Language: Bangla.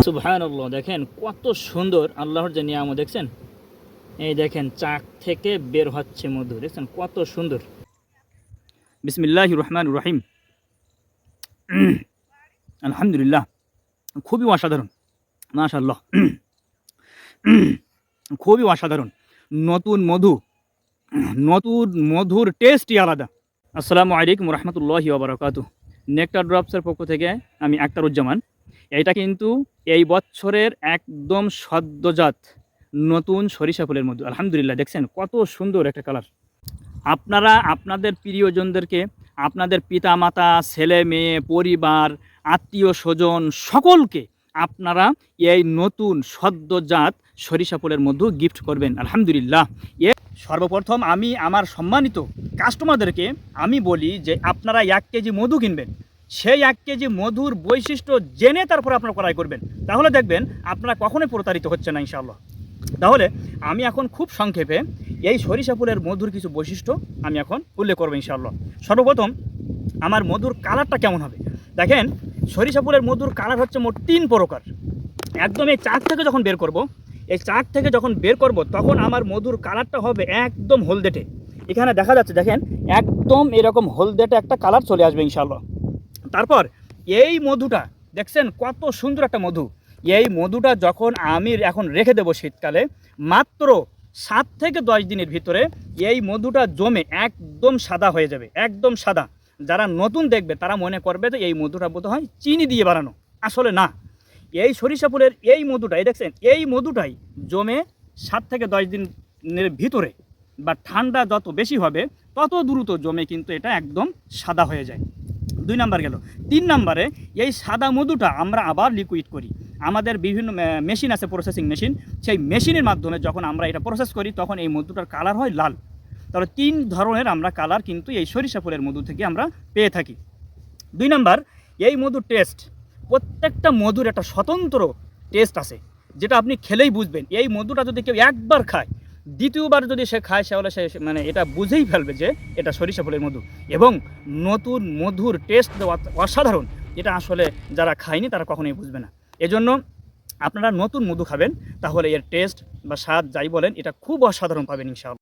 সুবহানাল্লাহ, দেখেন কত সুন্দর আল্লাহর যে নিয়ামত দেখছেন। এই দেখেন চাক থেকে বের হচ্ছে মধু, দেখছেন কত সুন্দর। বিসমিল্লাহির রহমানির রহিম। আলহামদুলিল্লাহ, খুবই অসাধারণ, মাশাআল্লাহ। খুবই অসাধারণ। নতুন মধু, নতুন মধুর টেস্টই আলাদা। আসসালামু আলাইকুম রহমতুল্লাহি ওয়া বারাকাতুহু। নেকটার ড্রপসের পক্ষ থেকে আমি আখতারুজ্জামান। এটা কিন্তু এই বছরের একদম সদ্যজাত নতুন সরিষা ফুলের মধু। আলহামদুলিল্লাহ, দেখছেন কত সুন্দর একটা কালার। আপনারা আপনাদের প্রিয়জনদেরকে, আপনাদের পিতা মাতা, ছেলে মেয়ে, পরিবার, আত্মীয় স্বজন সকলকে আপনারা এই নতুন সদ্যজাত সরিষা ফুলের মধু গিফট করবেন। আলহামদুলিল্লাহ। সর্বপ্রথম আমি আমার সম্মানিত কাস্টমারদেরকে আমি বলি যে আপনারা 1 কেজি মধু কিনবেন, সেই 1 কেজি মধুর বৈশিষ্ট্য জেনে তারপর আপনারা ক্রয় করবেন, তাহলে দেখবেন আপনারা কখনোই প্রতারিত হচ্ছে না ইনশাআল্লাহ। তাহলে আমি এখন খুব সংক্ষেপে এই সরিষা ফুলের মধুর কিছু বৈশিষ্ট্য আমি এখন উল্লেখ করবো ইনশাআল্লাহ। সর্বপ্রথম আমার মধুর কালারটা কেমন হবে দেখেন। সরিষা ফুলের মধুর কালার হচ্ছে মোট 3 প্রকার। একদম এই চাক থেকে যখন বের করব, এই চাক থেকে যখন বের করব তখন আমার মধুর কালারটা হবে একদম হলদেটে। এখানে দেখা যাচ্ছে দেখেন একদম এরকম হলদেটে একটা কালার চলে আসবে ইনশাআল্লাহ। তারপর এই মধুটা দেখছেন কত সুন্দর একটা মধু। এই মধুটা যখন আমি এখন রেখে দেবো শীতকালে, মাত্র 7 থেকে 10 দিনের ভিতরে এই মধুটা জমে একদম সাদা হয়ে যাবে, একদম সাদা। যারা নতুন দেখবে তারা মনে করবে যে এই মধুটা বোধ হয় চিনি দিয়ে বানানো, আসলে না। এই সরিষা ফুলের এই মধুটাই দেখছেন, এই মধুটাই জমে 7 থেকে 10 দিনের ভিতরে, বা ঠান্ডা যত বেশি হবে তত দ্রুত জমে কিন্তু এটা একদম সাদা হয়ে যায়। 2 নাম্বার গেল। 3 নাম্বারে এই সাদা মধুটা আমরা আবার লিকুইড করি। আমাদের বিভিন্ন মেশিন আছে, প্রসেসিং মেশিন। সেই মেশিনের মাধ্যমে যখন আমরা এটা প্রসেস করি তখন এই মধুটার কালার হয় লাল। তাহলে 3 ধরনের আমরা কালার কিন্তু এই সরিষা ফুলের মধু থেকে আমরা পেয়ে থাকি। 2 নাম্বার, এই মধুর টেস্ট, প্রত্যেকটা মধুর একটা স্বতন্ত্র টেস্ট আছে, যেটা আপনি খেলেই বুঝবেন। এই মধুটা যদি কেউ একবার খায়, দ্বিতীয়বার যদি সে খায় তাহলে সে মানে এটা বুঝেই ফেলবে যে এটা সরিষা ফুলের মধু। এবং নতুন মধুর টেস্ট অসাধারণ, এটা আসলে যারা খায়নি তারা কখনোই বুঝবে না। এজন্য আপনারা নতুন মধু খাবেন, তাহলে এর টেস্ট বা স্বাদ যাই বলেন এটা খুব অসাধারণ পাবেন ইনশাআল্লাহ।